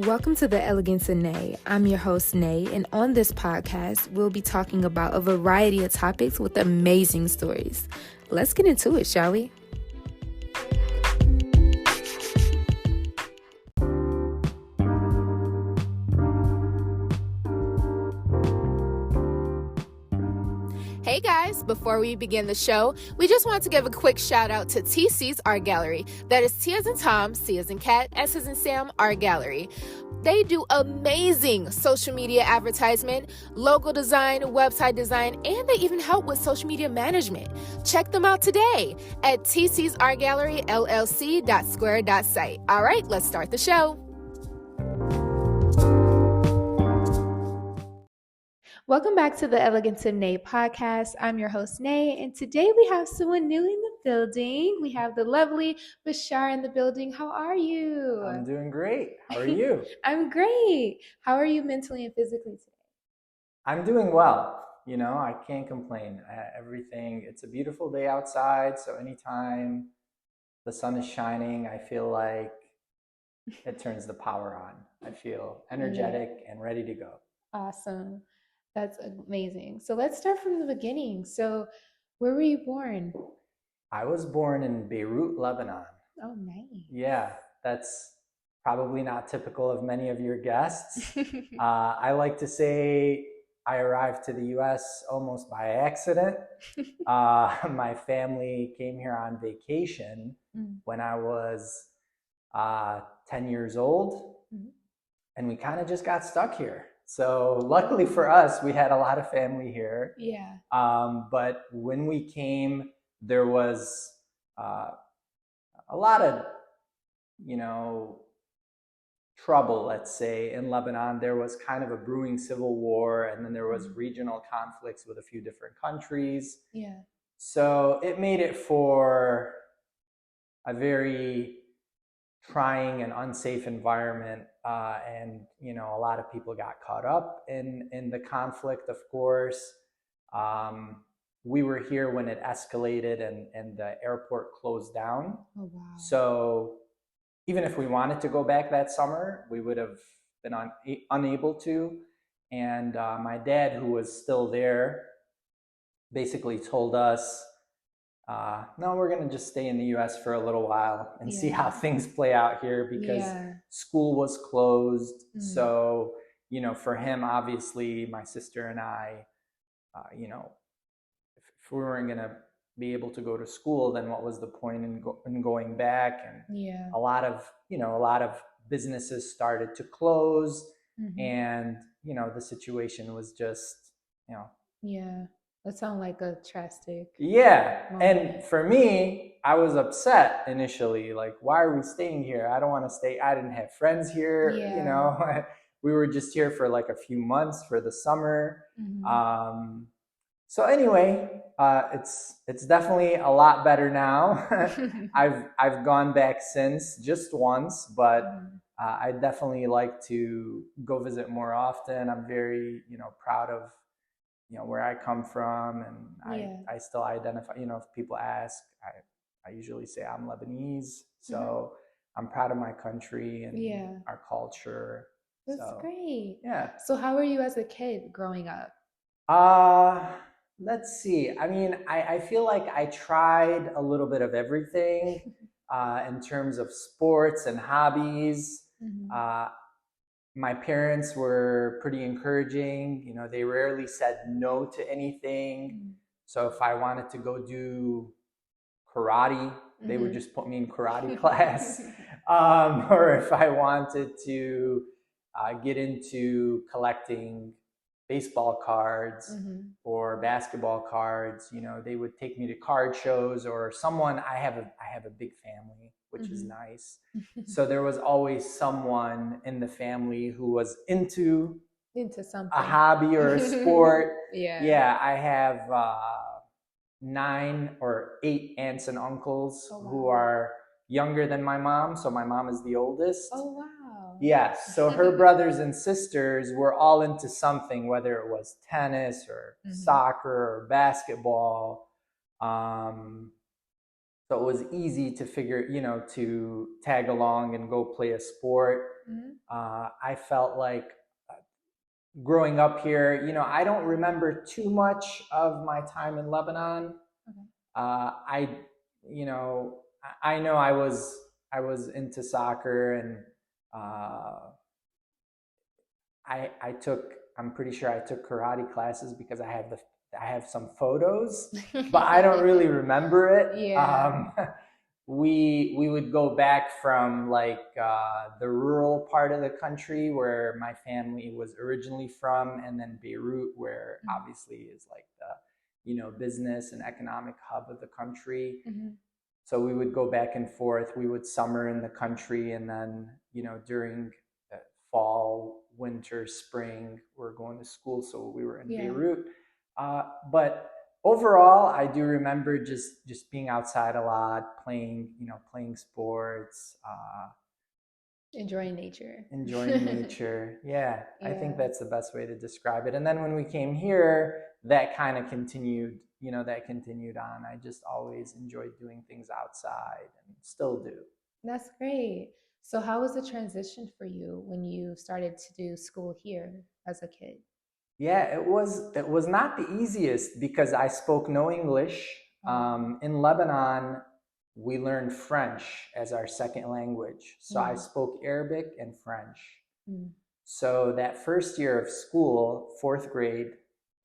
Welcome to the Elegance of Nae. I'm your host, Nae, and on this podcast, we'll be talking about a variety of topics with amazing stories. Let's get into it, shall we? Hey guys, before we begin the show, we just want to give a quick shout out to TC's Art Gallery. That is T as in Tom, C as in Cat, S as in Sam, Art Gallery. They do amazing social media advertisement, logo design, website design, and they even help with social media management. Check them out today at TC's Art Gallery LLC.square.site. All right, let's start the show. Welcome back to the Elegance of Nae podcast. I'm your host, Nae, and today we have someone new in the building. We have the lovely Bashar in the building. How are you? I'm doing great. How are you? I'm great. How are you mentally and physically today? I'm doing well. I can't complain. It's a beautiful day outside, so anytime the sun is shining, I feel like it turns the power on. I feel energetic and ready to go. Awesome. That's amazing. So let's start from the beginning. So where were you born? I was born in Beirut, Lebanon. Oh, nice. Yeah, that's probably not typical of many of your guests. I like to say I arrived to the US almost by accident. My family came here on vacation when I was 10 years old, and we kind of just got stuck here. So luckily for us, we had a lot of family here. Yeah. But when we came, there was a lot of, trouble, let's say, in Lebanon. There was kind of a brewing civil war, and then there was regional conflicts with a few different countries. Yeah. So it made it for a very trying and unsafe environment, and a lot of people got caught up in the conflict, of course. We were here when it escalated and the airport closed down. Oh, wow. So even if we wanted to go back that summer, we would have been unable to. And my dad, who was still there, basically told us, no, we're going to just stay in the US for a little while and see how things play out here, because school was closed. So, for him, obviously, my sister and I, if we weren't going to be able to go to school, then what was the point in going back? And a lot of businesses started to close, and, the situation was just, Yeah. That sounds like a drastic. Yeah. And for me, I was upset initially. Like, why are we staying here? I don't want to stay. I didn't have friends here. Yeah. We were just here for like a few months for the summer. So anyway, it's definitely a lot better now. I've gone back since, just once, but I definitely like to go visit more often. I'm very, proud of where I come from, and I still identify, if people ask, I usually say I'm Lebanese. So I'm proud of my country and our culture. That's great. Yeah. So how were you as a kid growing up? Let's see. I mean, I feel like I tried a little bit of everything in terms of sports and hobbies. My parents were pretty encouraging. They rarely said no to anything. So if I wanted to go do karate, they would just put me in karate class. Or if I wanted to get into collecting baseball cards or basketball cards, they would take me to card shows, or someone. I have a big family, which is nice. So there was always someone in the family who was into something, a hobby or a sport. Yeah. I have 9 or 8 aunts and uncles who are younger than my mom. So my mom is the oldest. Oh, wow. Yes. So her brothers and sisters were all into something, whether it was tennis or soccer or basketball. So it was easy to figure, to tag along and go play a sport. I felt like growing up here, I don't remember too much of my time in Lebanon. Okay. I, I know I was into soccer, and I took, I'm pretty sure I took karate classes because I have some photos, but I don't really remember it. Yeah. We would go back from like the rural part of the country where my family was originally from, and then Beirut, where obviously is like the business and economic hub of the country. So we would go back and forth. We would summer in the country, and then during fall, winter, spring, we're going to school. So we were in Beirut. But overall, I do remember just being outside a lot, playing sports, Enjoying nature. enjoying nature. Yeah, I think that's the best way to describe it. And then when we came here, that kind of continued. That continued on. I just always enjoyed doing things outside, and still do. That's great. So how was the transition for you when you started to do school here as a kid? Yeah, it was not the easiest because I spoke no English. In Lebanon, we learned French as our second language. So I spoke Arabic and French. So that first year of school, fourth grade,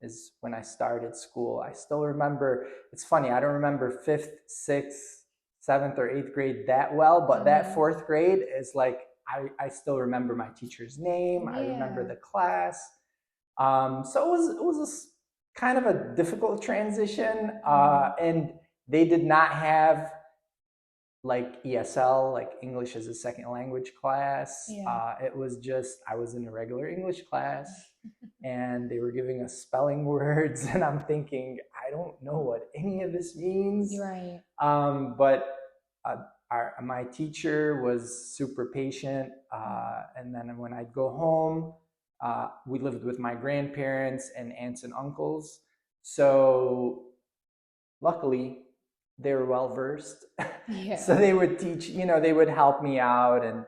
is when I started school. I still remember, it's funny, I don't remember fifth, sixth, seventh, or eighth grade that well, but that fourth grade is like, I still remember my teacher's name. I remember the class. So it was kind of a difficult transition, and they did not have like ESL, like English as a second language class. It was just, I was in a regular English class, and they were giving us spelling words, and I'm thinking, I don't know what any of this means. Right. But my teacher was super patient, and then when I'd go home, we lived with my grandparents and aunts and uncles. So luckily, they were well versed. So they would teach, they would help me out. And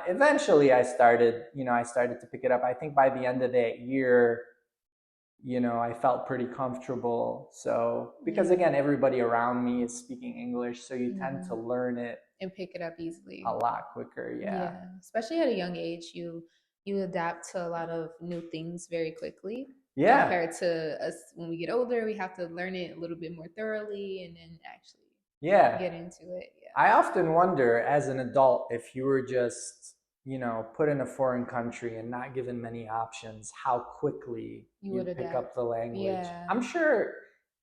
eventually I started to pick it up. I think by the end of that year, I felt pretty comfortable. So, because again, everybody around me is speaking English, so you tend to learn it and pick it up easily a lot quicker. Yeah. Especially at a young age, you adapt to a lot of new things very quickly. Yeah. Compared to us when we get older, we have to learn it a little bit more thoroughly and then actually get into it. Yeah. I often wonder as an adult, if you were just, put in a foreign country and not given many options, how quickly you would pick up the language. Yeah. I'm sure,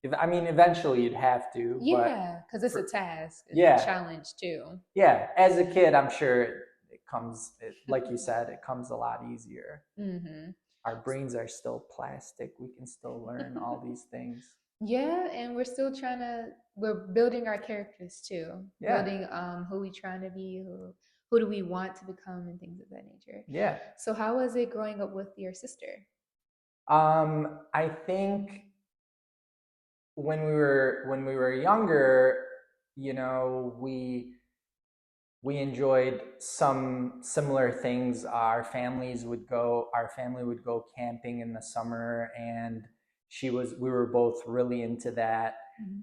eventually you'd have to. Yeah, because it's a task. It's a challenge too. Yeah, as a kid, I'm sure it comes, like you said, it comes a lot easier. Our brains are still plastic. We can still learn all these things. Yeah, and we're building our characters too. Building who we trying to be, who do we want to become, and things of that nature. Yeah. So how was it growing up with your sister? I think when we were younger, we enjoyed some similar things. Our family would go camping in the summer, and we were both really into that.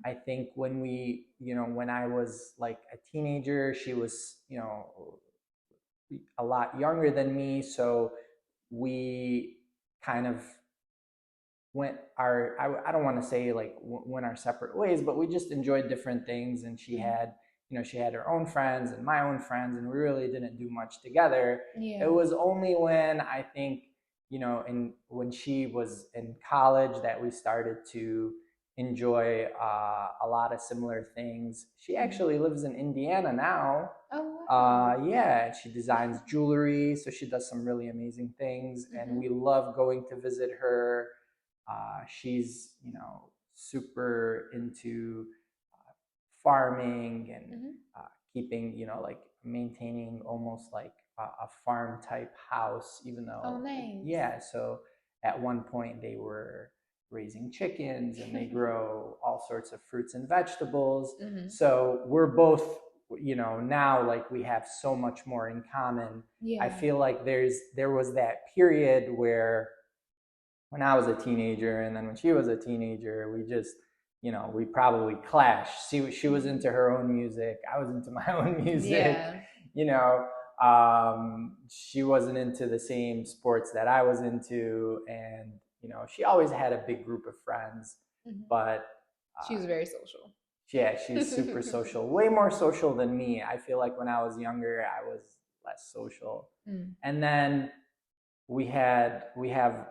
I think when I was like a teenager, she was, a lot younger than me. So we kind of I don't want to say like went our separate ways, but we just enjoyed different things. And she had her own friends and my own friends, and we really didn't do much together. It was only when I think, when she was in college, that we started to enjoy a lot of similar things. She actually lives in Indiana now. Oh, wow. Yeah, she designs jewelry, so she does some really amazing things, and we love going to visit her. She's, super into farming and keeping, like maintaining almost like a farm type house, even though, Oh, nice. yeah. So at one point they were raising chickens, and they grow all sorts of fruits and vegetables. So we're both, now like we have so much more in common. I feel like there was that period where when I was a teenager and then when she was a teenager, we just, we probably clashed. She was into her own music. I was into my own music. She wasn't into the same sports that I was into. And, she always had a big group of friends, but she was very social. Yeah, she's super social, way more social than me. I feel like when I was younger, I was less social. And then we have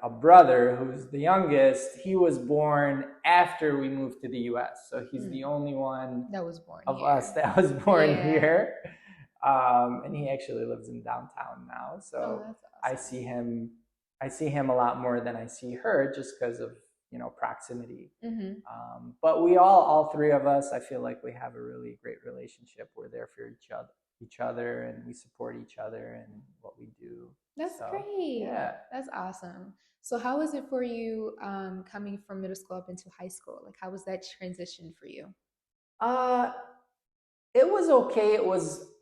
a brother who's the youngest. He was born after we moved to the US. So he's the only one that was born of here. us that was born here. And he actually lives in downtown now. So that's awesome. I see him a lot more than I see her just because of, proximity. But we all three of us, I feel like we have a really great relationship. We're there for each other and we support each other in what we do. That's great. Yeah. That's awesome. So how was it for you coming from middle school up into high school? Like, how was that transition for you? It was okay.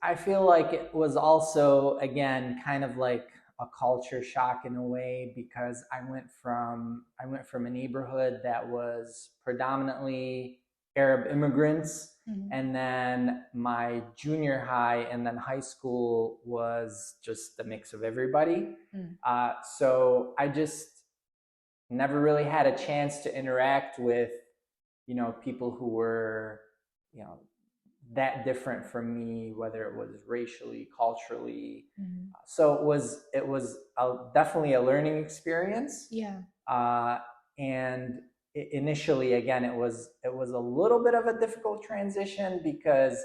I feel like it was also, again, kind of like a culture shock in a way, because I went from a neighborhood that was predominantly Arab immigrants, and then my junior high and then high school was just a mix of everybody. So I just never really had a chance to interact with, people who were, that different from me, whether it was racially, culturally. So it was definitely a learning experience. And initially, again, it was a little bit of a difficult transition because,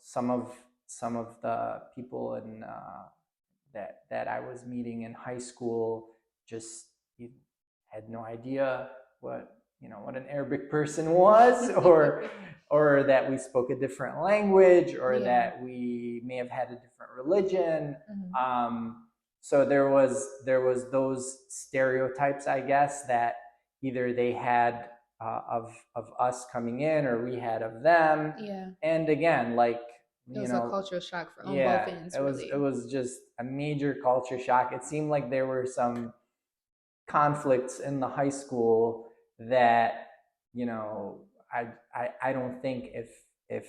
some of the people in that I was meeting in high school just had no idea what an Arabic person was, or that we spoke a different language, or that we may have had a different religion. So there was those stereotypes, I guess, that either they had of us coming in, or we had of them. And again, like, it was a cultural shock on both ends. It was just a major culture shock. It seemed like there were some conflicts in the high school that, I don't think if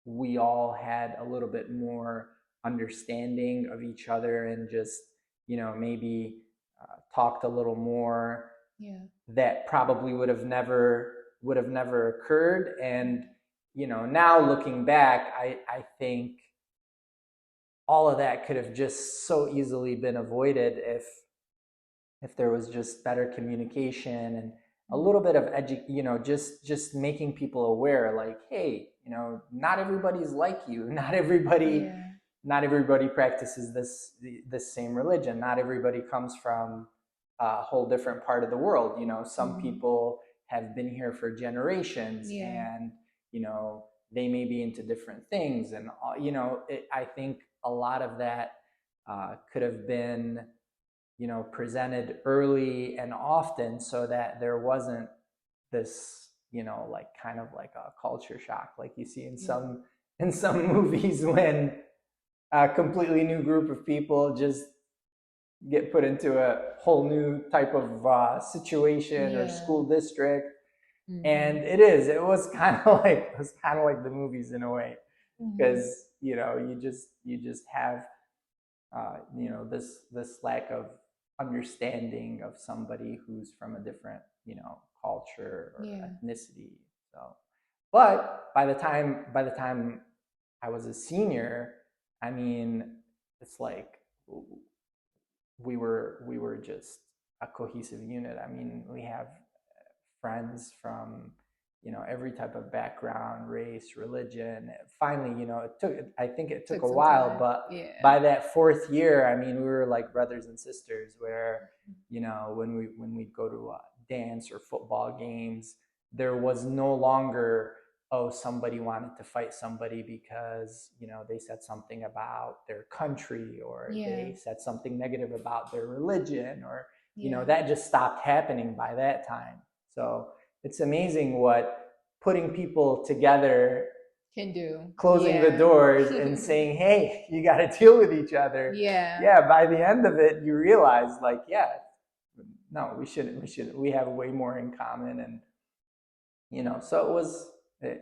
we all had a little bit more understanding of each other and just, maybe talked a little more, that probably would have never occurred. And, now looking back, I think all of that could have just so easily been avoided if there was just better communication and a little bit of just making people aware, like, hey, not everybody's like you. Not everybody practices this same religion. Not everybody comes from a whole different part of the world. Some people have been here for generations, and, they may be into different things. And, I think a lot of that could have been, presented early and often, so that there wasn't this, like kind of like a culture shock, like you see in some movies, when a completely new group of people just get put into a whole new type of situation or school district. And it was kind of like the movies in a way, because you just have this lack of understanding of somebody who's from a different culture or ethnicity. So, but by the time I was a senior, I mean, it's like we were just a cohesive unit. I mean, we have friends from every type of background, race, religion. Finally, I think it took a while, but by that fourth year, I mean, we were like brothers and sisters, where, when we'd go to dance or football games, there was no longer, oh, somebody wanted to fight somebody because, they said something about their country, or they said something negative about their religion, or, you know, that just stopped happening by that time. So it's amazing what putting people together can do. Closing the doors and saying, hey, you got to deal with each other. Yeah, by the end of it, you realize, like, yeah, no, we have way more in common. And, you know, so it was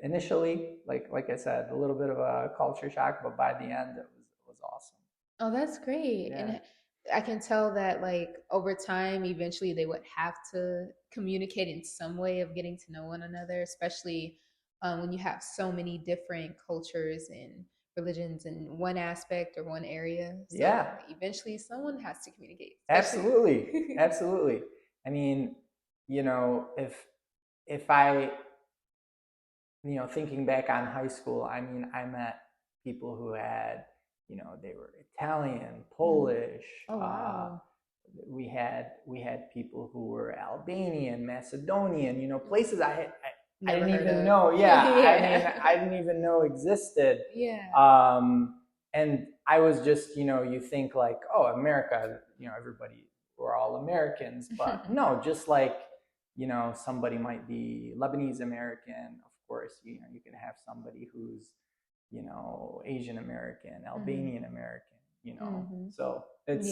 initially, like I said, a little bit of a culture shock, but by the end, it was awesome. Oh, that's great. Yeah. And I can tell that, like, over time, eventually they would have to communicate in some way of getting to know one another, especially when you have so many different cultures and religions in one aspect or one area. So Yeah. eventually someone has to communicate. Absolutely. Absolutely. I mean, you know, if I, you know, thinking back on high school, I mean, I met people who had, you know, they were Italian, Polish. Oh, wow. We had people who were Albanian, Macedonian, you know, places I didn't even know. Yeah, I mean, I didn't even know existed. Yeah. And I was just, you know, you think like, oh, America, you know, everybody, we're all Americans, but no, just like, you know, somebody might be Lebanese American. Of course, you know, you can have somebody who's, you know, Asian American, Albanian American, you know. So it's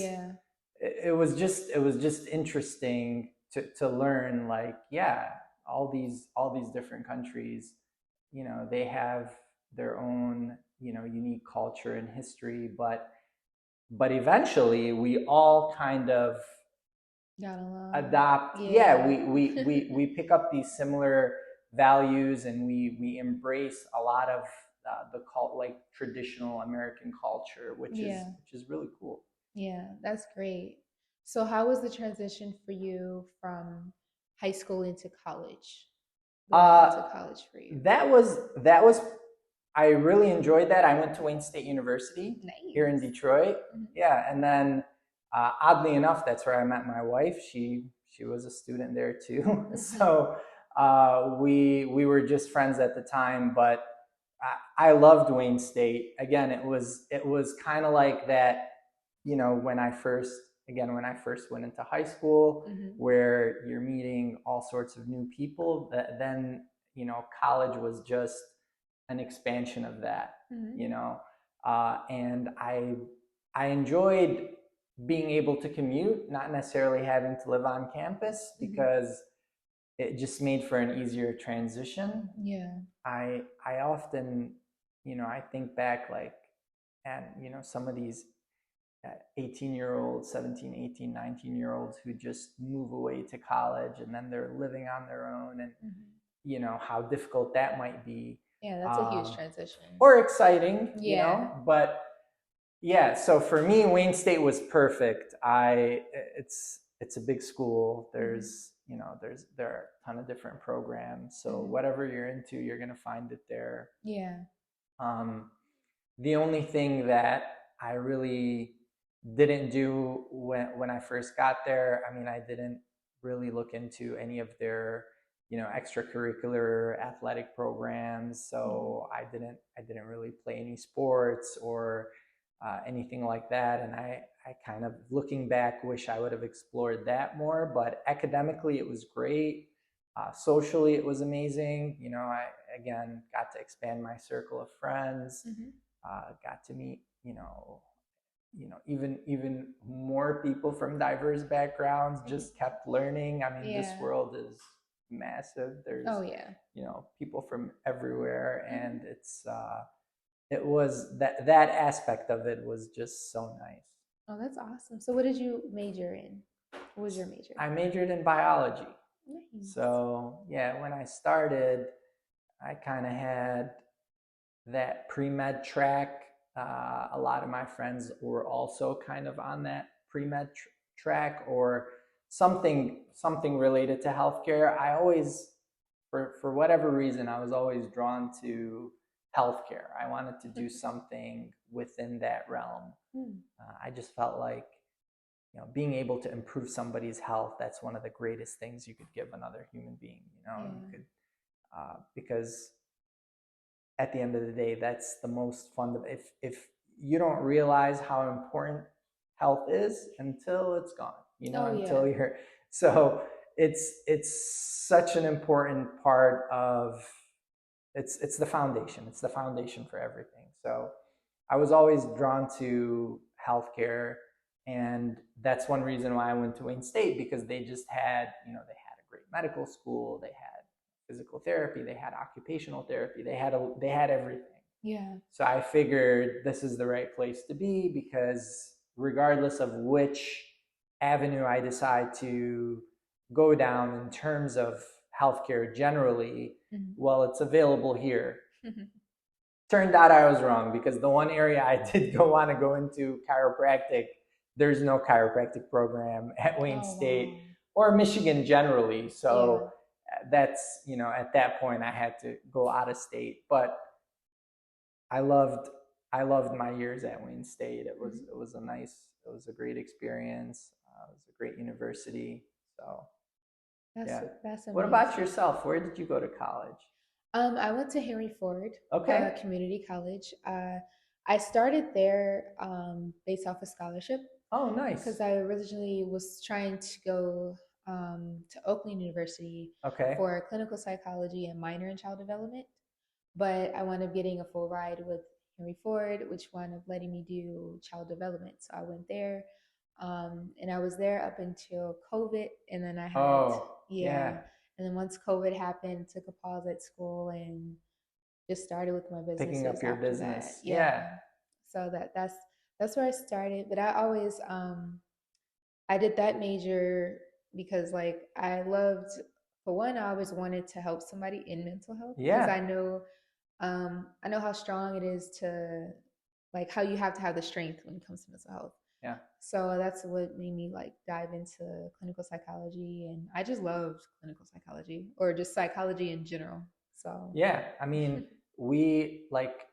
it was just interesting to learn, like, yeah, all these different countries, you know, they have their own, you know, unique culture and history, but eventually we all kind of adopt. Yeah, we pick up these similar values, and we embrace a lot of the cult, like traditional American culture, which is really cool. Yeah, that's great. So how was the transition for you from high school into college? Going into college for you? That was I really enjoyed that. I went to Wayne State University here in Detroit. Yeah, and then oddly enough, that's where I met my wife. She was a student there too. So we were just friends at the time, but I loved Wayne State. Again, it was kind of like that, you know, when I first went into high school, where you're meeting all sorts of new people, that then, you know, college was just an expansion of that, you know. And I enjoyed being able to commute, not necessarily having to live on campus, because it just made for an easier transition. Yeah. I often, you know, I think back, like, and, you know, some of these 18-year-olds, 17, 18, 19-year-olds who just move away to college, and then they're living on their own, and you know how difficult that might be. Yeah, that's a huge transition. Or exciting, you know. But yeah, so for me, Wayne State was perfect. It's a big school. There's you know, there are a ton of different programs. So whatever you're into, you're gonna find it there. Yeah. The only thing that I really didn't do when I first got there, I mean, I didn't really look into any of their, you know, extracurricular athletic programs. So I didn't really play any sports or anything like that. And I kind of, looking back, wish I would have explored that more. But academically, it was great. Socially, it was amazing. You know, I again got to expand my circle of friends. Got to meet, you know, even more people from diverse backgrounds. Just kept learning. I mean, this world is massive. There's you know, people from everywhere, and it was that aspect of it was just so nice. Oh, that's awesome. So what did you major in? What was your major? I majored in biology. Nice. So yeah, when I started, I kind of had that pre-med track. A lot of my friends were also kind of on that pre-med track, or something related to healthcare. I always, for whatever reason, I was always drawn to healthcare. I wanted to do something within that realm. I just felt like, you know, being able to improve somebody's health, that's one of the greatest things you could give another human being. You know, you could, because at the end of the day, that's the most fundamental. If you don't realize how important health is until it's gone. Oh yeah. until you're so it's such an important part of it's the foundation. It's the foundation for everything. So I was always drawn to healthcare, and that's one reason why I went to Wayne State, because they just had, they had a great medical school, they had physical therapy, they had occupational therapy, they had everything. Yeah. So I figured this is the right place to be, because regardless of which avenue I decide to go down in terms of healthcare generally, well, it's available here. Turned out I was wrong, because the one area I did want to go into, chiropractic, there's no chiropractic program at Wayne State or Michigan generally. So that's, at that point I had to go out of state. But I loved my years at Wayne State. It was a great experience. It was a great university. So that's amazing. What about yourself? Where did you go to college? I went to Henry Ford Okay. Community College. I started there based off a scholarship. Oh, nice. Because I originally was trying to go to Oakland University Okay. for clinical psychology and minor in child development. But I wound up getting a full ride with Henry Ford, which wound up letting me do child development. So I went there, and I was there up until COVID, and then I had yeah. And then once COVID happened, took a pause at school and just started with my business. Picking up your after business. That. Yeah. So that's where I started. But I always I did that major because like I loved, for one, I always wanted to help somebody in mental health. Because I know how strong it is to, like, how you have to have the strength when it comes to mental health. Yeah. So that's what made me like dive into clinical psychology, and I just loved clinical psychology, or just psychology in general. So yeah, I mean, we like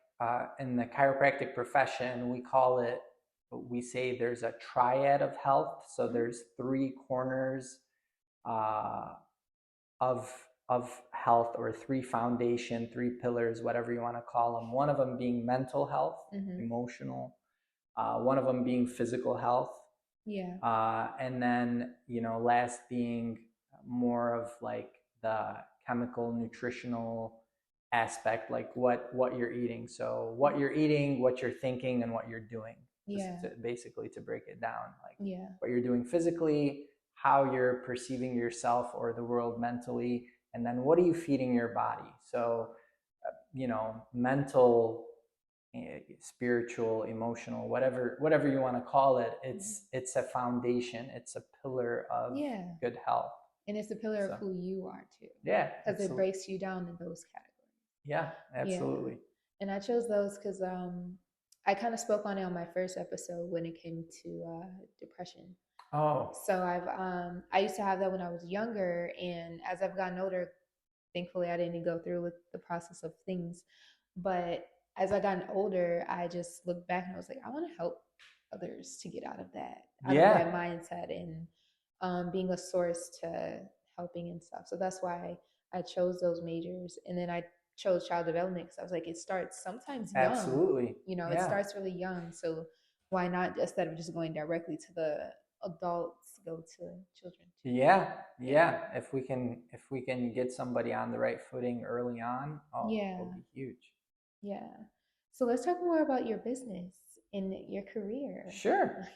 in the chiropractic profession, we say there's a triad of health. So there's three corners of health, or three pillars, whatever you want to call them. One of them being mental health, emotional. One of them being physical health. Yeah. And then, last being more of like the chemical, nutritional aspect, like what you're eating. So what you're eating, what you're thinking, and what you're doing. Yeah. Basically to break it down, like Yeah. what you're doing physically, how you're perceiving yourself or the world mentally, and then what are you feeding your body. So, mental, spiritual, emotional, whatever you want to call it, it's a foundation, it's a pillar of good health, and it's a pillar of who you are too. Yeah, because it breaks you down in those categories. Yeah, absolutely. Yeah. And I chose those because I kind of spoke on it on my first episode when it came to depression. So I used to have that when I was younger, and as I've gotten older, thankfully I didn't go through with the process of things, but as I gotten older, I just looked back and I was like, I want to help others to get out of that mindset, and being a source to helping and stuff. So that's why I chose those majors, and then I chose child development because I was like, it starts sometimes young. Absolutely. It starts really young. So why not, instead of just going directly to the adults, go to children too? Yeah. If we can get somebody on the right footing early on, it'll be huge. Yeah. So let's talk more about your business and your career. Sure.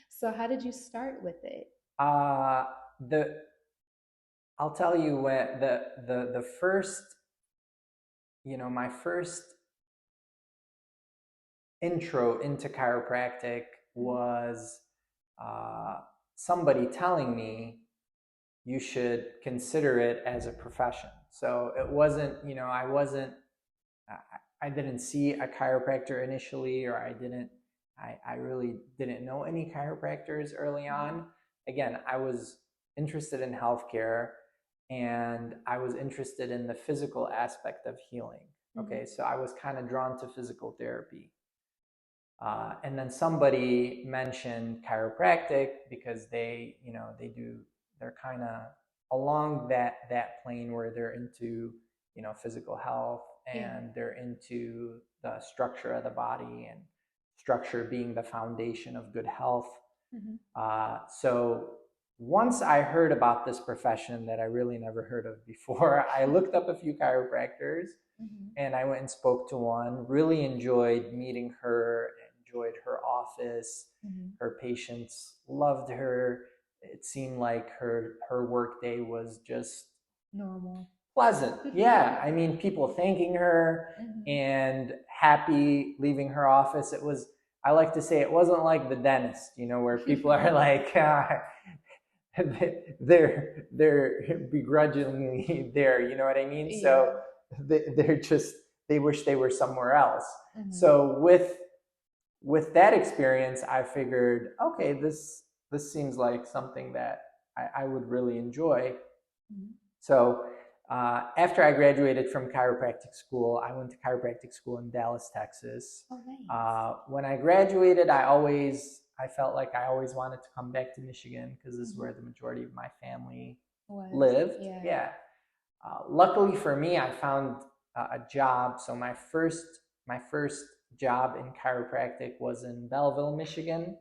So how did you start with it? I'll tell you when the first, my first intro into chiropractic was somebody telling me you should consider it as a profession. So it wasn't, I didn't see a chiropractor initially, or I really didn't know any chiropractors early on. Again, I was interested in healthcare, and I was interested in the physical aspect of healing. Okay, so I was kind of drawn to physical therapy. And then somebody mentioned chiropractic because they're kind of along that plane where they're into, physical health, and they're into the structure of the body, and structure being the foundation of good health. So once I heard about this profession that I really never heard of before, I looked up a few chiropractors and I went and spoke to one. Really enjoyed meeting her, enjoyed her office. Her patients loved her. It seemed like her work day was just Normal. pleasant. Yeah, I mean, people thanking her and happy leaving her office. It was, I like to say, it wasn't like the dentist, you know, where people are like, they're begrudgingly there, you know what I mean? Yeah. So they're just, they wish they were somewhere else. So with that experience, I figured, okay, this seems like something that I would really enjoy. So after I graduated from chiropractic school, I went to chiropractic school in Dallas, Texas. Oh, nice. When I graduated, I felt like I always wanted to come back to Michigan because this is where the majority of my family lived. Yeah. Luckily for me, I found a job. So my first job in chiropractic was in Belleville, Michigan,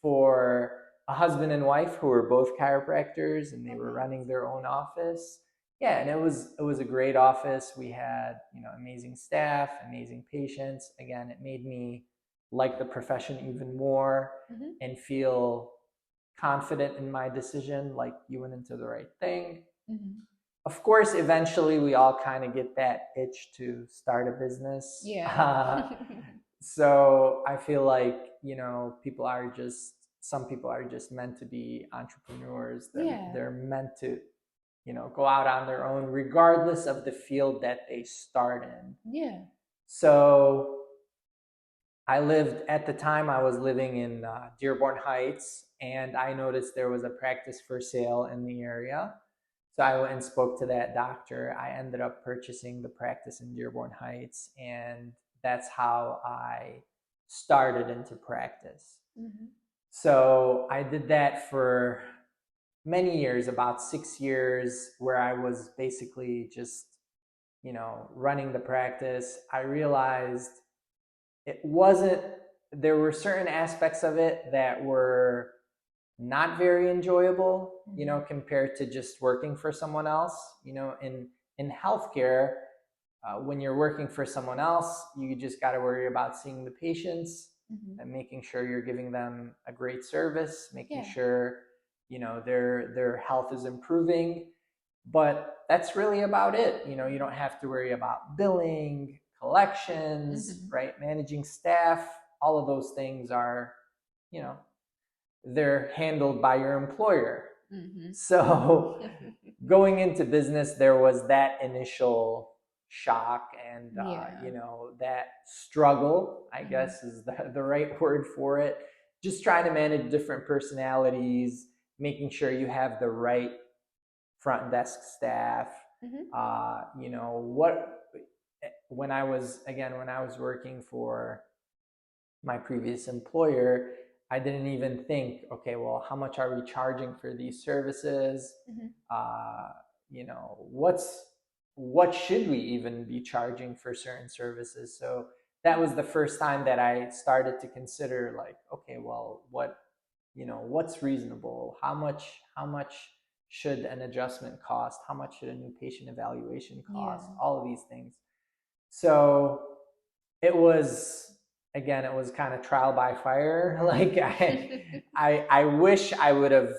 for a husband and wife who were both chiropractors, and they were running their own office. Yeah, and it was a great office. We had, you know, amazing staff, amazing patients. Again, it made me like the profession even more and feel confident in my decision, like you went into the right thing. Of course, eventually we all kind of get that itch to start a business. Yeah. So I feel like, you know, some people are just meant to be entrepreneurs. They're meant to, you know, go out on their own regardless of the field that they start in. Yeah. So at the time I was living in Dearborn Heights, and I noticed there was a practice for sale in the area. So I went and spoke to that doctor. I ended up purchasing the practice in Dearborn Heights, and that's how I started into practice. So I did that for many years, about 6 years, where I was basically just, you know, running the practice. I realized there were certain aspects of it that were not very enjoyable, you know, compared to just working for someone else. You know, in healthcare, when you're working for someone else, you just got to worry about seeing the patients and making sure you're giving them a great service, making sure, you know, their health is improving. But that's really about it. You know, you don't have to worry about billing, collections, right? Managing staff. All of those things are, you know, they're handled by your employer. So going into business, there was that initial shock and, you know, that struggle, I guess is the right word for it. Just trying to manage different personalities, making sure you have the right front desk staff. You know, when I was working for my previous employer, I didn't even think, okay, well, how much are we charging for these services? You know, what should we even be charging for certain services? So that was the first time that I started to consider, like, okay, well, what's reasonable? How much should an adjustment cost? How much should a new patient evaluation cost? All of these things. So it was kind of trial by fire. Like I wish I would have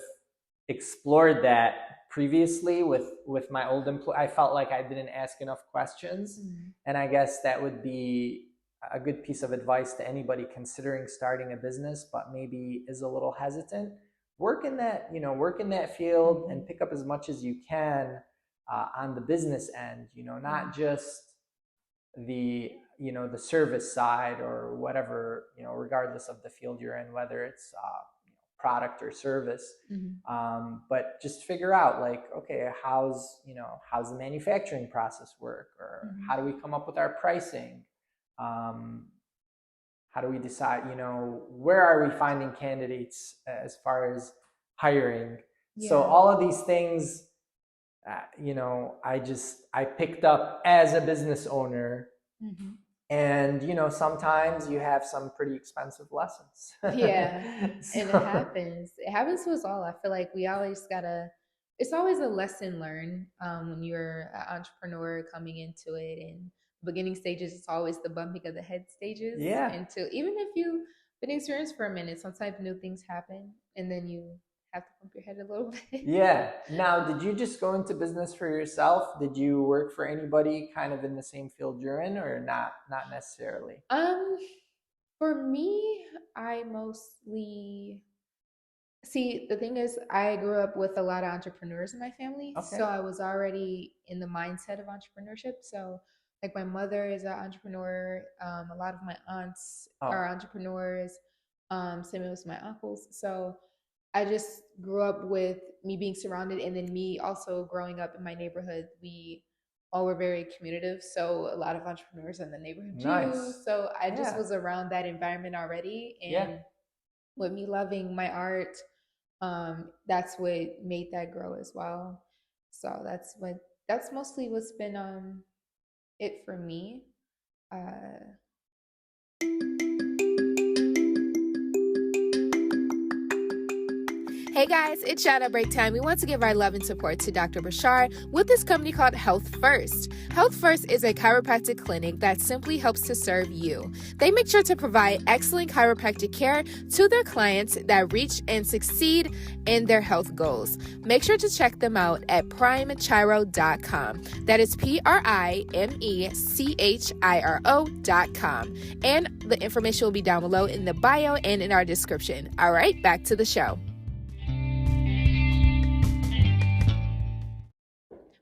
explored that previously with my old employee. I felt like I didn't ask enough questions, and I guess that would be a good piece of advice to anybody considering starting a business, but maybe is a little hesitant. Work in that field and pick up as much as you can on the business end. You know, not just the service side or whatever, you know, regardless of the field you're in, whether it's product or service. But just figure out, like, okay, how's the manufacturing process work, or how do we come up with our pricing? How do we decide, you know, where are we finding candidates as far as hiring? So all of these things, you know, I picked up as a business owner And, sometimes you have some pretty expensive lessons. Yeah, and it So, happens. It happens to us all. I feel like we always gotta. It's always a lesson learned when you're an entrepreneur coming into it. And beginning stages, it's always the bumping of the head stages. yeah. Until even if you've been experienced for a minute, sometimes new things happen, and then you have to bump your head a little bit. Yeah. Now, did you just go into business for yourself? Did you work for anybody kind of in the same field you're in, or not? Not necessarily. um, for me, I mostly see, the thing is, I grew up with a lot of entrepreneurs in my family, so Okay. I was already in the mindset of entrepreneurship. So, like, my mother is an entrepreneur. A lot of my aunts are Oh, entrepreneurs. Same with my uncles. So, I just grew up with me being surrounded, and then me also growing up in my neighborhood. We all were very communicative, so a lot of entrepreneurs in the neighborhood too. nice. So I just Yeah. was around that environment already, Yeah. and with me loving my art, that's what made that grow as well. So that's mostly what's been it for me. uh Hey guys, it's shadow break time. We want to give our love and support to Dr. Bashar with this company called Health First. Health First is a chiropractic clinic that simply helps to serve you. They make sure to provide excellent chiropractic care to their clients that reach and succeed in their health goals. Make sure to check them out at primechiro.com. That is PRIMECHIRO.com. And the information will be down below in the bio and in our description. All right, back to the show.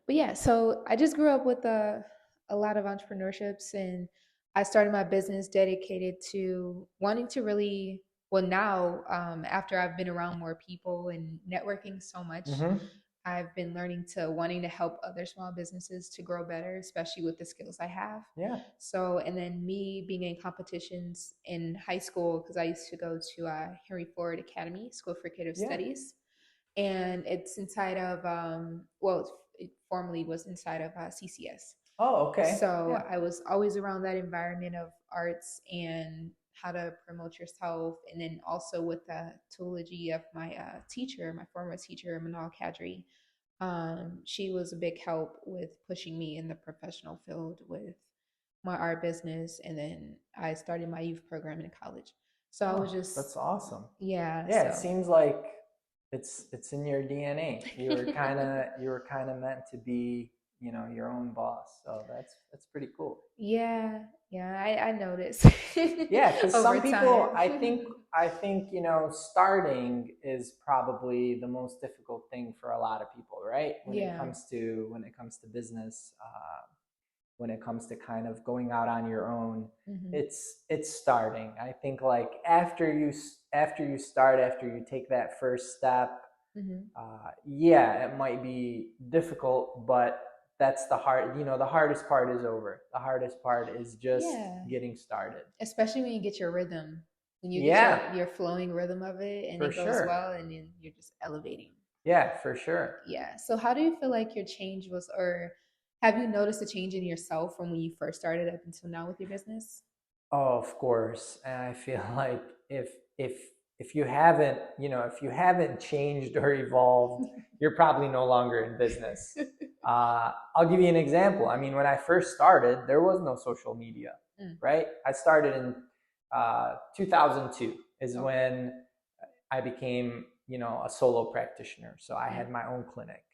But yeah, so I just grew up with a lot of entrepreneurships, and I started my business dedicated to wanting to really, well, now, after I've been around more people and networking so much, Mm-hmm. I've been learning to wanting to help other small businesses to grow better, especially with the skills I have. Yeah. So, and then me being in competitions in high school, because I used to go to Henry Ford Academy, School for Creative Yeah. Studies, and it's inside of well, it formerly was inside of CCS. Oh, okay. So Yeah. I was always around that environment of arts and how to promote yourself, and then also with the toology of my teacher, my former teacher, Manal Kadri. She was a big help with pushing me in the professional field with my art business, and then I started my youth program in college. So I was Oh, just, that's awesome. yeah, Yeah, it so seems like it's in your DNA. You were kind of meant to be, your own boss. So that's pretty cool. yeah, yeah, I noticed Yeah, because over some people, time. I think, starting is probably the most difficult thing for a lot of people, right? When it Yeah. comes to business, when it comes to kind of going out on your own, Hmm. it's starting. I think like after you take that first step, Hmm. yeah, it might be difficult, but that's the hardest part is over. The hardest part is just Yeah. getting started. Especially when you get your rhythm, when you get Yeah, your flowing rhythm of it and for it goes sure. well, and then you're just elevating. Yeah, for sure. Yeah. So how do you feel like your change was, or have you noticed a change in yourself from when you first started up until now with your business? Oh, of course. And I feel like if if you haven't changed or evolved, you're probably no longer in business. I'll give you an example. I mean, when I first started, there was no social media, Mm. right? I started in 2002 is Okay. when I became, a solo practitioner. So I Mm. had my own clinic,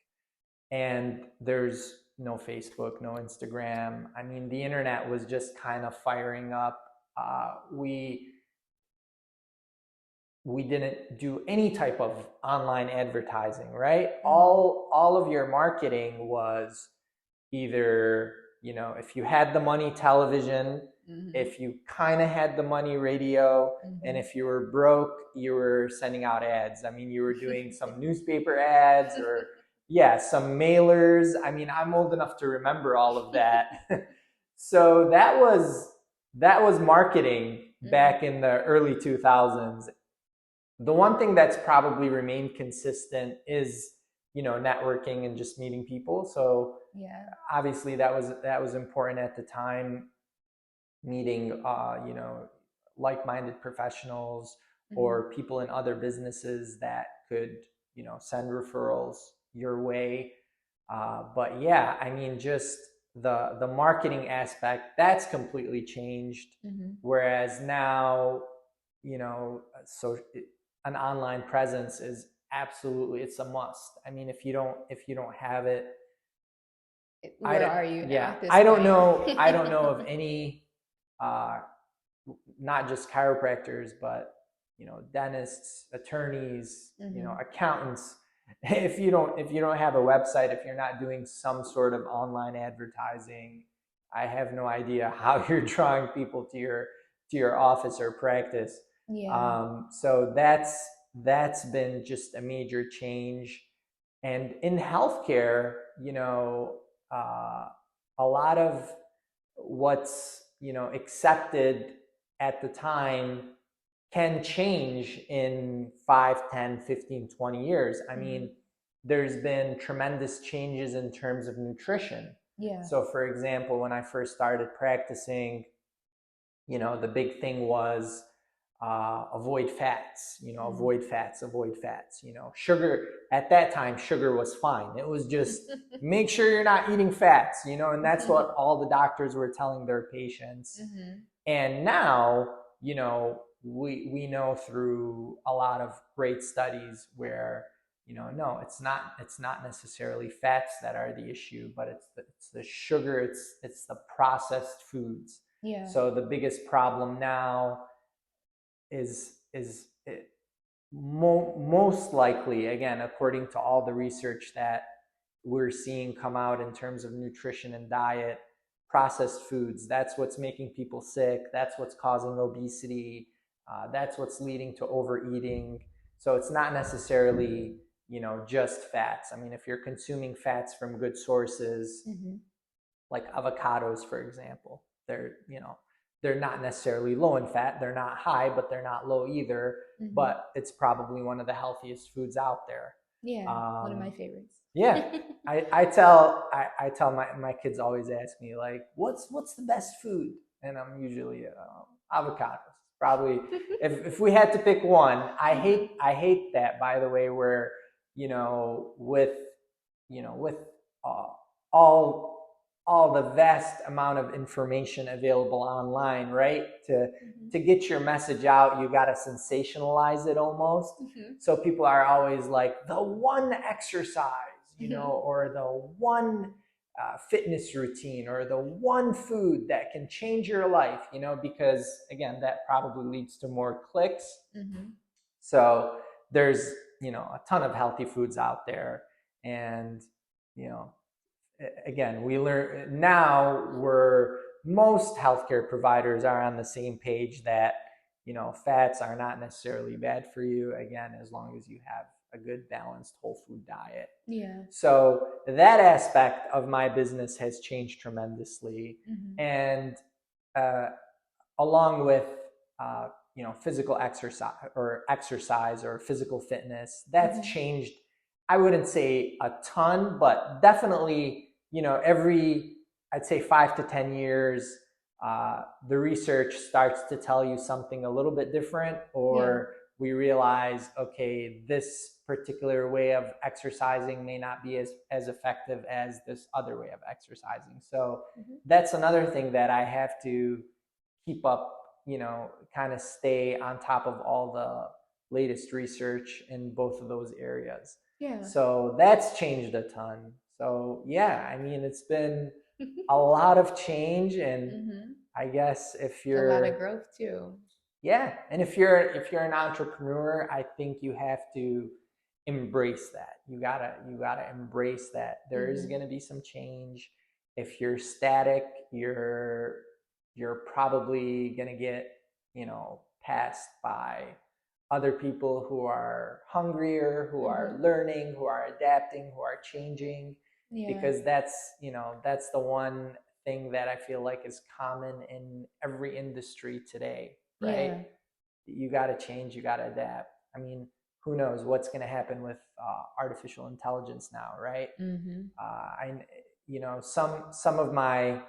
and there's no Facebook, no Instagram. I mean, the internet was just kind of firing up. We didn't do any type of online advertising, right? Mm. All of your marketing was either, if you had the money, television, Hmm. if you kind of had the money, radio, and Hmm. if you were broke, you were sending out ads. I mean, you were doing some newspaper ads, or yeah, some mailers. I mean, I'm old enough to remember all of that. So that was marketing Mm. back in the early 2000s. The one thing that's probably remained consistent is, networking and just meeting people. So Yeah. obviously that was important at the time. meeting, you know, like-minded professionals or people in other businesses that could, you know, send referrals your way. But yeah, I mean, just the marketing aspect, that's completely changed. Whereas now, you know, so an online presence is absolutely, it's a must. I mean, if you don't have it, Where are you yeah, at this I don't point? know. I don't know of any, uh, not just chiropractors, but you know, dentists, attorneys, you know, accountants. If you don't have a website, if you're not doing some sort of online advertising, I have no idea how you're drawing people to your office or practice. Yeah. So that's been just a major change. And in healthcare, you know, a lot of what's, you know, accepted at the time can change in 5, 10, 15, 20 years. I mean, there's been tremendous changes in terms of nutrition. Yeah. So for example, when I first started practicing, you know, the big thing was avoid fats, you know, avoid fats, you know, sugar. At that time, sugar was fine. It was just make sure you're not eating fats, you know, and that's what all the doctors were telling their patients. And now, you know, we know through a lot of great studies where, you know, no, it's not necessarily fats that are the issue, but it's the sugar, it's the processed foods. Yeah. So the biggest problem now is most likely, again, according to all the research that we're seeing come out in terms of nutrition and diet, processed foods. That's what's making people sick. That's what's causing obesity. That's what's leading to overeating. So it's not necessarily, you know, just fats. I mean, if you're consuming fats from good sources, like avocados, for example, they're, you know, they're not necessarily low in fat. They're not high, but they're not low either. But it's probably one of the healthiest foods out there. Yeah, one of my favorites. Yeah, I tell my kids always ask me like, what's the best food, and I'm usually avocados. Probably if we had to pick one, I hate that, by the way, where, you know, with uh, all the vast amount of information available online, right? To get your message out, you got to sensationalize it almost. So people are always like, the one exercise, you know, or the one fitness routine, or the one food that can change your life, you know, because again, that probably leads to more clicks. So there's, you know, a ton of healthy foods out there. And, you know, again, we learn now, where most healthcare providers are on the same page that, you know, fats are not necessarily bad for you, again, as long as you have a good balanced whole food diet. Yeah. So that aspect of my business has changed tremendously. And along with you know, physical exercise or physical fitness, that's changed. I wouldn't say a ton, but definitely, you know, every, I'd say 5 to 10 years, the research starts to tell you something a little bit different, or we realize, okay, this particular way of exercising may not be as effective as this other way of exercising. So that's another thing that I have to keep up, you know, kind of stay on top of all the latest research in both of those areas. Yeah. So that's changed a ton. So yeah, I mean, it's been a lot of change, and I guess if you're a lot of growth too. Yeah, and if you're an entrepreneur, I think you have to embrace that. You gotta embrace that there is going to be some change. If you're static, you're probably going to get, you know, passed by other people who are hungrier, who are learning, who are adapting, who are changing. Because that's, you know, that's the one thing that I feel like is common in every industry today, right? You got to change, you got to adapt. I mean, who knows what's going to happen with artificial intelligence now, right? You know, some of my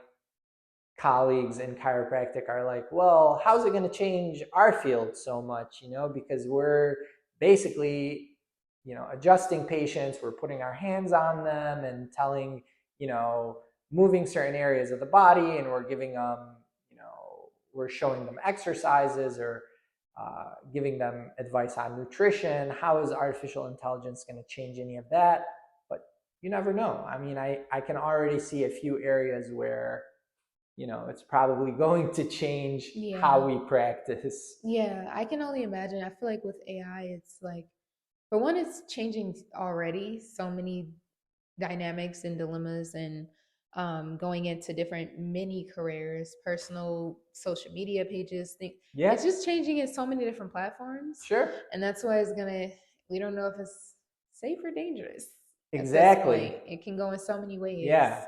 colleagues in chiropractic are like, well, how's it going to change our field so much? Because we're basically, adjusting patients, we're putting our hands on them and telling, moving certain areas of the body, and we're giving them, we're showing them exercises or giving them advice on nutrition. How is artificial intelligence going to change any of that? But you never know. I mean, I can already see a few areas where, it's probably going to change how we practice. Yeah, I can only imagine. I feel like with AI, it's like, for one, it's changing already. So many dynamics and dilemmas, and going into different mini careers, personal social media pages. It's just changing in so many different platforms. Sure. And that's why we don't know if it's safe or dangerous. Exactly. It can go in so many ways. Yeah.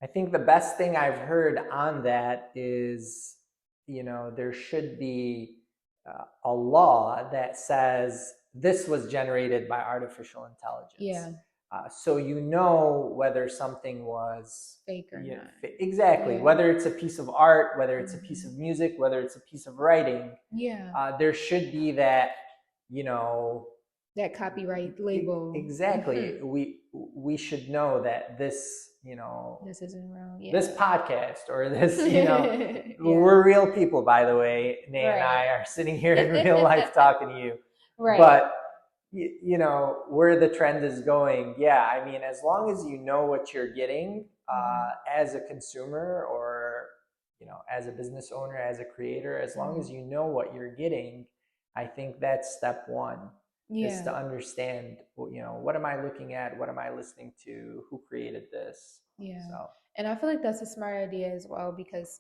I think the best thing I've heard on that is, there should be a law that says this was generated by artificial intelligence. Yeah. So whether something was fake or not. Exactly. Yeah. Whether it's a piece of art, whether it's a piece of music, whether it's a piece of writing. Yeah. There should be that, that copyright label. Exactly. We should know that this, this isn't wrong. Yeah. This podcast or this, we're real people, by the way. Nae and I are sitting here in real life talking to you. Right. But where the trend is going. Yeah. I mean, as long as you know what you're getting as a consumer or, as a business owner, as a creator, as long as you know what you're getting, I think that's step one. Is to understand, what am I looking at? What am I listening to? Who created this? Yeah. So. And I feel like that's a smart idea as well, because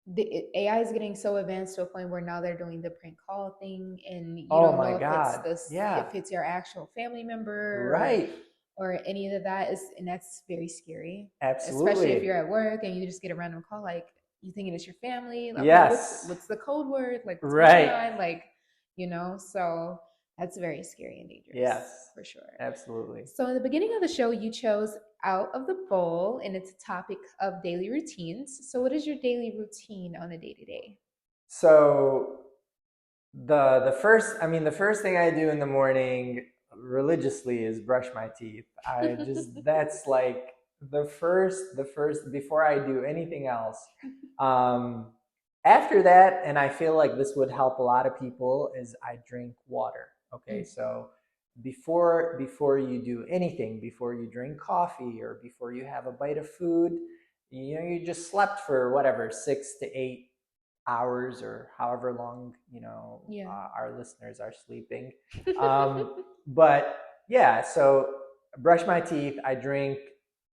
the AI is getting so advanced to a point where now they're doing the prank call thing, and you don't know if it's your actual family member, right, or any of that and that's very scary. Absolutely. Especially if you're at work and you just get a random call, like you thinking it's your family. Like, yes. What's the code word? Like, what's right. going on? Like, so. That's very scary and dangerous. Yes, for sure. Absolutely. So in the beginning of the show, you chose Out of the Bowl, and it's a topic of daily routines. So what is your daily routine on a day-to-day? So the first thing I do in the morning religiously is brush my teeth. That's like the first before I do anything else. After that, and I feel like this would help a lot of people, is I drink water. Okay, so before you do anything, before you drink coffee or before you have a bite of food, you just slept for whatever 6 to 8 hours or however long our listeners are sleeping. But yeah, so brush my teeth. I drink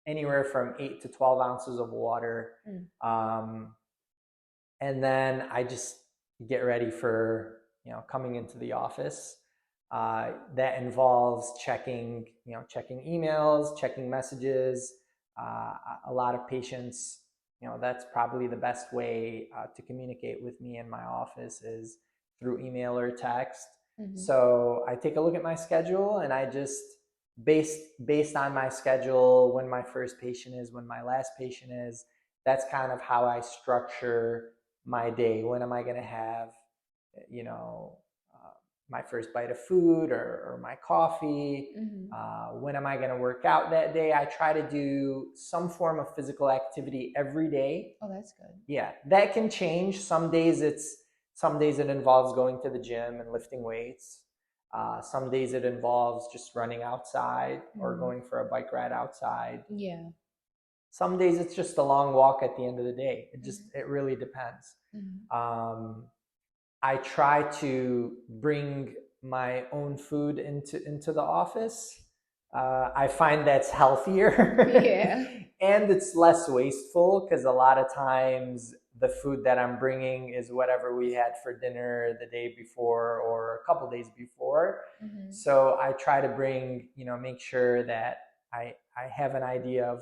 anywhere from 8 to 12 ounces of water, and then I just get ready for coming into the office. That involves checking emails, checking messages. A lot of patients, that's probably the best way to communicate with me in my office is through email or text. So I take a look at my schedule, and I just based on my schedule, when my first patient is, when my last patient is, that's kind of how I structure my day. When am I going to have, my first bite of food or my coffee? When am I going to work out that day? I try to do some form of physical activity every day. Oh, that's good. Yeah, that can change. Some days it involves going to the gym and lifting weights. Some days it involves just running outside or going for a bike ride outside. Yeah. Some days it's just a long walk at the end of the day. It really depends. I try to bring my own food into the office. I find that's healthier. Yeah. And it's less wasteful, because a lot of times the food that I'm bringing is whatever we had for dinner the day before or a couple days before. So I try to bring, make sure that I have an idea of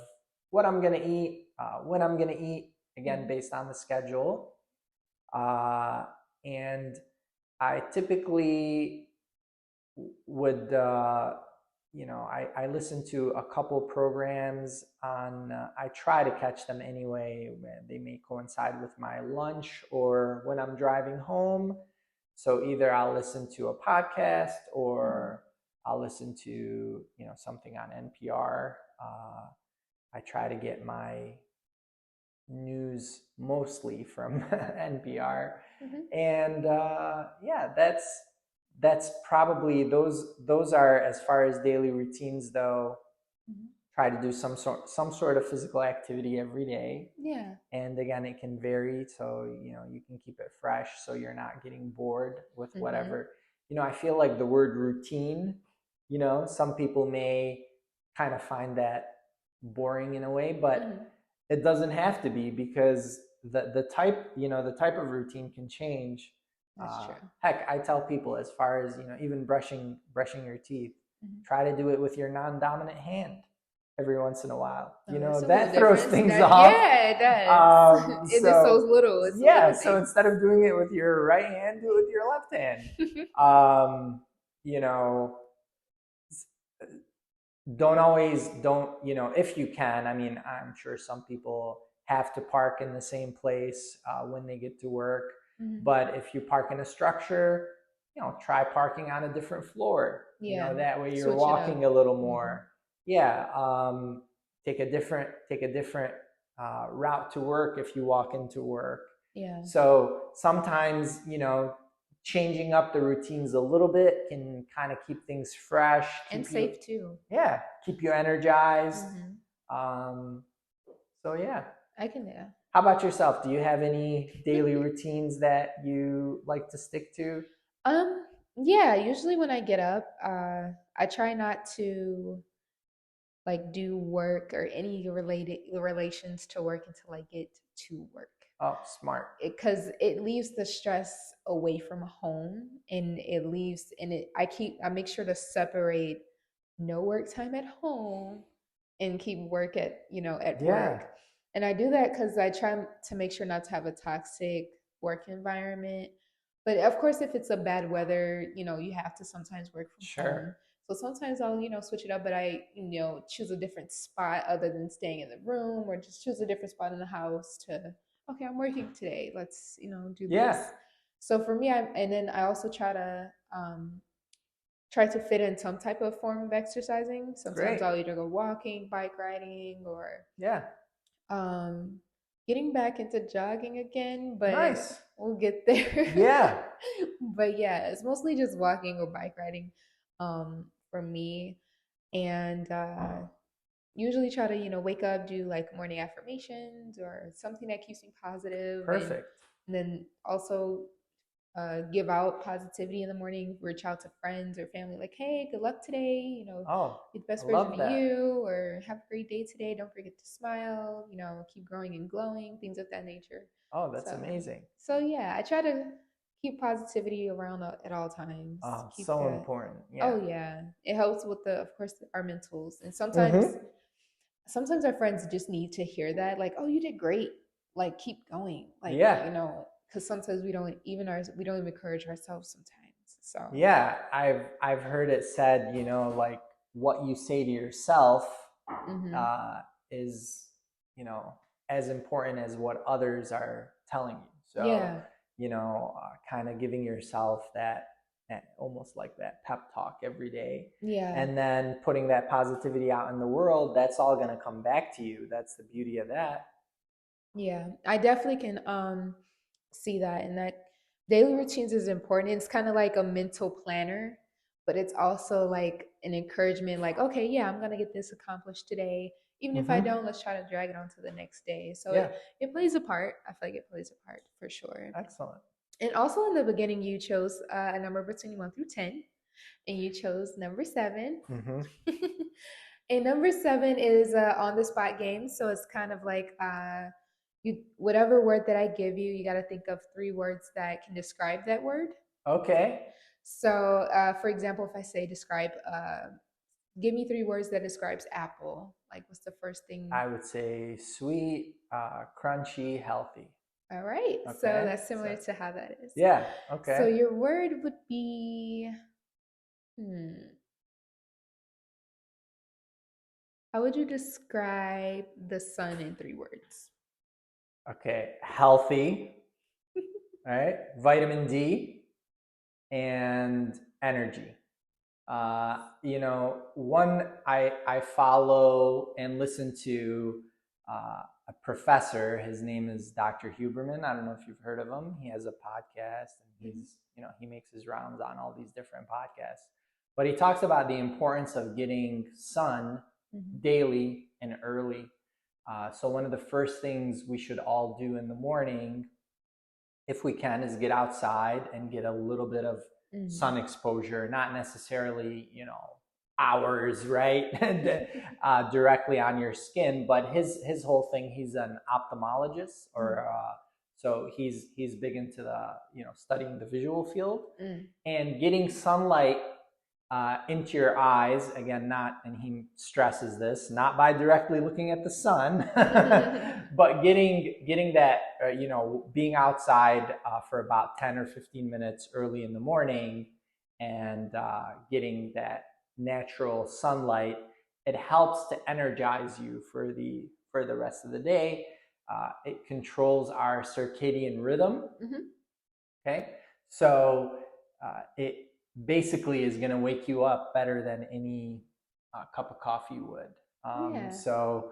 what I'm going to eat, when I'm going to eat, again, based on the schedule. And I typically would I listen to a couple programs on, I try to catch them anyway. They may coincide with my lunch or when I'm driving home. So either I'll listen to a podcast or I'll listen to, something on NPR. I try to get my news mostly from NPR. And yeah, that's probably those are, as far as daily routines though. Try to do some sort of physical activity every day. Yeah. And again, it can vary, so you can keep it fresh so you're not getting bored with whatever. I feel like the word routine, some people may kind of find that boring in a way, but it doesn't have to be, because the type of routine can change. That's true. Heck, I tell people, as far as even brushing your teeth, try to do it with your non-dominant hand every once in a while. That throws things off. Yeah, it does. It is so little. So instead of doing it with your right hand, do it with your left hand. Don't if you can, I mean, I'm sure some people have to park in the same place when they get to work. But if you park in a structure, try parking on a different floor. That way you're walking a little more. Take a different route to work if you walk into work. So sometimes changing up the routines a little bit can kind of keep things fresh and safe too. Keep you energized. So yeah, I can. How about yourself? Do you have any daily routines that you like to stick to? Yeah, usually when I get up, I try not to like do work or any relations to work until I get to work. Oh, smart. Because it leaves the stress away from home, and I make sure to separate no work time at home and keep work at work. And I do that because I try to make sure not to have a toxic work environment. But of course, if it's a bad weather, you have to sometimes work from home. So sometimes I'll, switch it up, but I, choose a different spot other than staying in the room, or just choose a different spot in the house to, okay, I'm working today. Let's, do this. So for me, and then I also try to fit in some type of form of exercising. Sometimes I'll either go walking, bike riding, or getting back into jogging again, but we'll get there. But yeah, it's mostly just walking or bike riding for me. And usually try to, wake up, do like morning affirmations or something that keeps me positive. Perfect. And then also give out positivity in the morning, reach out to friends or family like, hey, good luck today, be the best version of you, or have a great day today, don't forget to smile, keep growing and glowing, things of that nature. Oh, that's amazing. So yeah, I try to keep positivity around at all times. Oh, so important. Oh yeah, it helps with of course our mentals, and sometimes our friends just need to hear that, like, oh, you did great, like keep going, like because sometimes we don't even encourage ourselves sometimes. So yeah, I've heard it said, like what you say to yourself is as important as what others are telling you. So kind of giving yourself that almost like that pep talk every day. And then putting that positivity out in the world, that's all going to come back to you. That's the beauty of that. I definitely can see that, and that daily routines is important. It's kind of like a mental planner, but it's also like an encouragement, like, okay, yeah, I'm gonna get this accomplished today. Even if I don't, let's try to drag it on to the next day. So it plays a part. I feel like it plays a part for sure. Excellent. And also in the beginning, you chose a number between 1 through 10, and you chose number 7. And number 7 is on the spot game. So it's kind of like whatever word that I give you, you got to think of 3 words that can describe that word. Okay. So for example, if I say give me 3 words that describes apple, like what's the first thing? I would say sweet, crunchy, healthy. All right. Okay. So that's similar to how that is. Yeah. Okay. So your word would be How would you describe the sun in 3 words? Okay, healthy, right? Vitamin D and energy. One I follow and listen to a professor. His name is Dr. Huberman. I don't know if you've heard of him. He has a podcast, and he makes his rounds on all these different podcasts. But he talks about the importance of getting sun daily and early. So one of the first things we should all do in the morning, if we can, is get outside and get a little bit of sun exposure, not necessarily, hours, right? Directly on your skin. But his whole thing, he's an ophthalmologist, or so he's big into the, studying the visual field and getting sunlight into your eyes. Again, and he stresses this, not by directly looking at the sun, but getting that, being outside for about 10 or 15 minutes early in the morning, and getting that natural sunlight. It helps to energize you for the rest of the day. It controls our circadian rhythm. Okay, so it basically is going to wake you up better than any cup of coffee would. So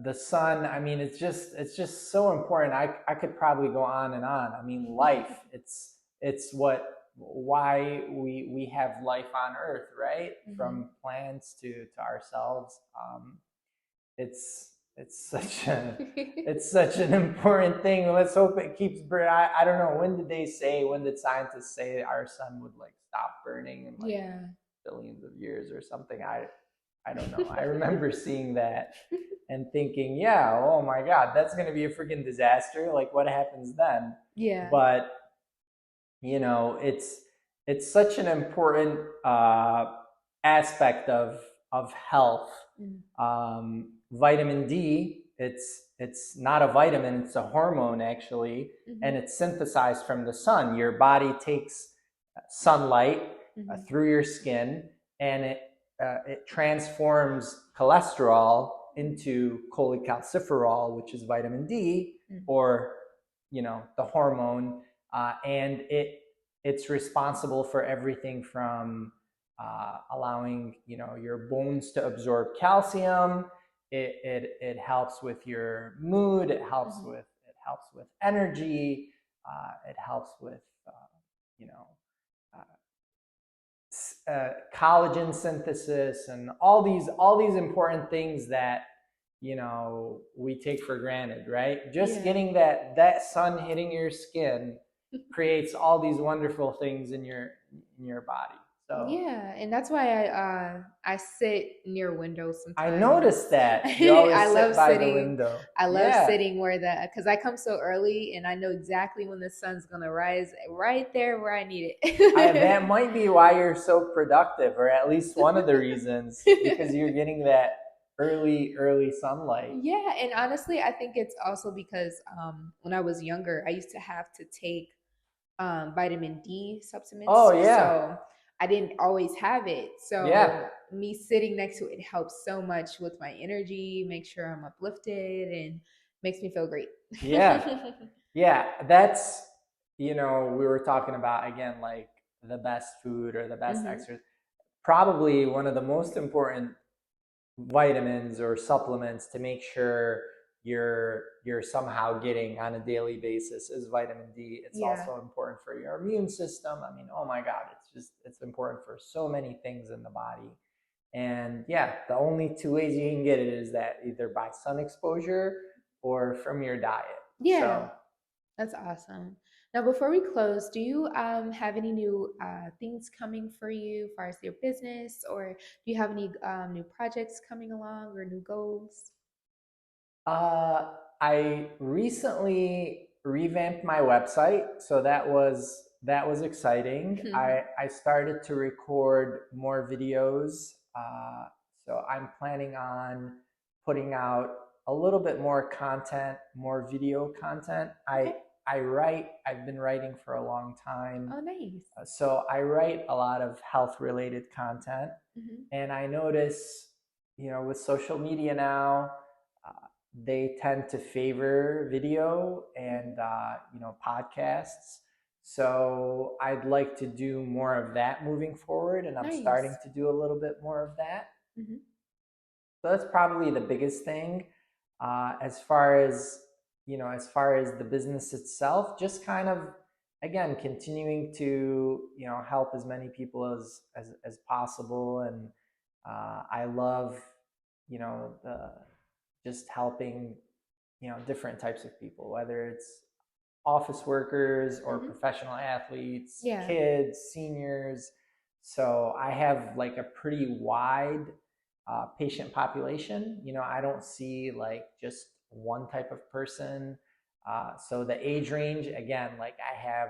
the sun, I mean, it's just so important. I could probably go on and on. I mean, life, it's why we have life on Earth, right? From plants to ourselves. It's such an important thing. Let's hope it keeps burning. I don't know, when did scientists say our sun would stop burning in billions of years or something? I don't know. I remember seeing that and thinking, yeah, oh my God, that's going to be a freaking disaster. Like, what happens then? Yeah. But it's such an important aspect of health. Vitamin D, it's not a vitamin, it's a hormone actually, and it's synthesized from the sun. Your body takes sunlight through your skin, and it transforms cholesterol into cholecalciferol, which is vitamin D, or the hormone, and it's responsible for everything from allowing your bones to absorb calcium. It helps with your mood. It helps with energy. It helps with collagen synthesis, and all these important things that we take for granted, right? Just getting that sun hitting your skin creates all these wonderful things in your body. So yeah, and that's why I sit near windows sometimes. I noticed that you always sit by the window. I love sitting because I come so early and I know exactly when the sun's gonna rise, right there where I need it. That might be why you're so productive, or at least one of the reasons, because you're getting that early sunlight. Yeah, and honestly, I think it's also because when I was younger, I used to have to take vitamin D supplements. Oh yeah. So I didn't always have it. So me sitting next to it helps so much with my energy, make sure I'm uplifted, and makes me feel great. Yeah. That's, we were talking about, again, like the best food or the best exercise. Probably one of the most important vitamins or supplements to make sure you're somehow getting on a daily basis is vitamin D. It's also important for your immune system. I mean, oh my God, it's important for so many things in the body. And the only two ways you can get it is that either by sun exposure or from your diet. That's awesome. Now, before we close, do you have any new things coming for you as far as your business, or do you have any new projects coming along or new goals? I recently revamped my website, so that was exciting. I started to record more videos, so I'm planning on putting out a little bit more content, more video content. I've been writing for a long time. Oh, nice. So I write a lot of health related content, and I notice with social media now, they tend to favor video and podcasts. So I'd like to do more of that moving forward, and I'm starting to do a little bit more of that. Mm-hmm. So that's probably the biggest thing. As far as the business itself, just kind of, again, continuing to help as many people as possible. And I love just helping different types of people, whether it's office workers or professional athletes, kids, seniors. So I have like a pretty wide patient population. I don't see like just one type of person. So the age range, again, like I have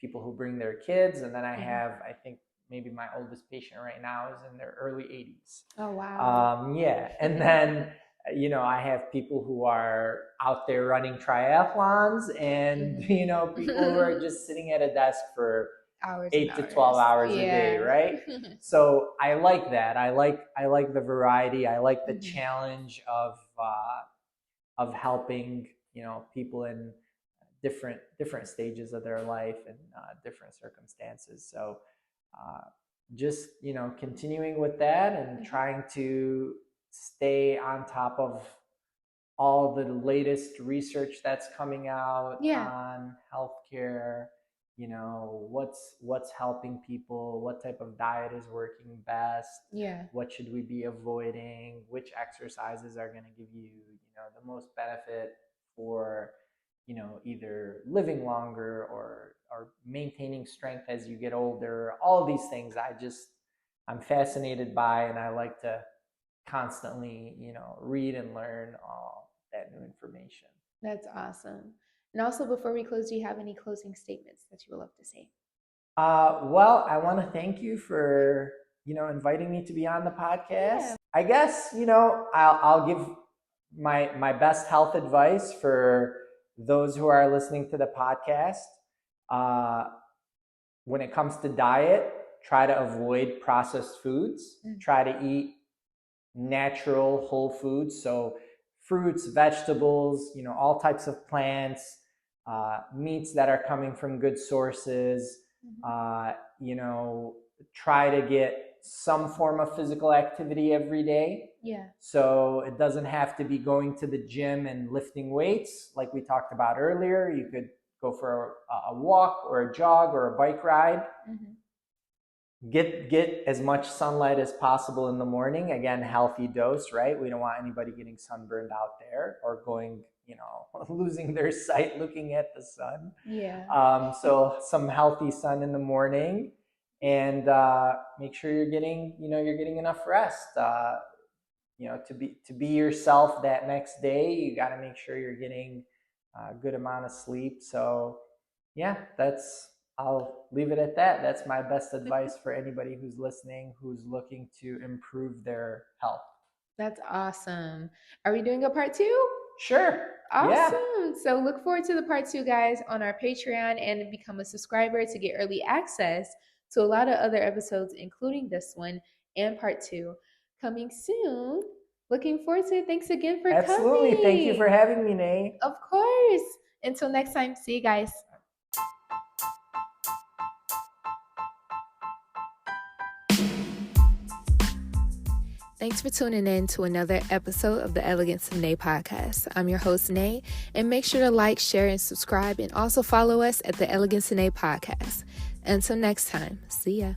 people who bring their kids, and then I have, I think maybe my oldest patient right now is in their early 80s. Oh, wow. And then, I have people who are out there running triathlons, and, people who are just sitting at a desk for hours 8 to 12 hours a day, right? So I like that. I like the variety. I like the challenge of helping, people in different stages of their life and different circumstances. So just continuing with that and trying to stay on top of all the latest research that's coming out on healthcare. What's helping people, what type of diet is working best, what should we be avoiding, which exercises are going to give you the most benefit for either living longer or maintaining strength as you get older. All of these things I'm fascinated by, and I like to constantly read and learn all that new information. That's awesome. And also, before we close, do you have any closing statements that you would love to say? Well, I want to thank you for inviting me to be on the podcast. I guess I'll give my best health advice for those who are listening to the podcast. When it comes to diet, try to avoid processed foods. Try to eat natural whole foods, so fruits, vegetables, all types of plants, meats that are coming from good sources. Try to get some form of physical activity every day. So it doesn't have to be going to the gym and lifting weights like we talked about earlier. You could go for a walk or a jog or a bike ride. Get as much sunlight as possible in the morning. Again, healthy dose, right? We don't want anybody getting sunburned out there or going, losing their sight looking at the sun. So some healthy sun in the morning, and make sure you're getting enough rest. To be yourself that next day, you got to make sure you're getting a good amount of sleep. So I'll leave it at that. That's my best advice for anybody who's listening, who's looking to improve their health. That's awesome. Are we doing a part 2? Sure. Awesome. So look forward to the part 2, guys, on our Patreon, and become a subscriber to get early access to a lot of other episodes, including this one and part 2 coming soon. Looking forward to it. Thanks again for coming. Absolutely. Thank you for having me, Nae. Of course. Until next time. See you guys. Thanks for tuning in to another episode of the Elegance of Nae podcast. I'm your host, Nae, and make sure to like, share, and subscribe, and also follow us at the Elegance of Nae podcast. Until next time, see ya.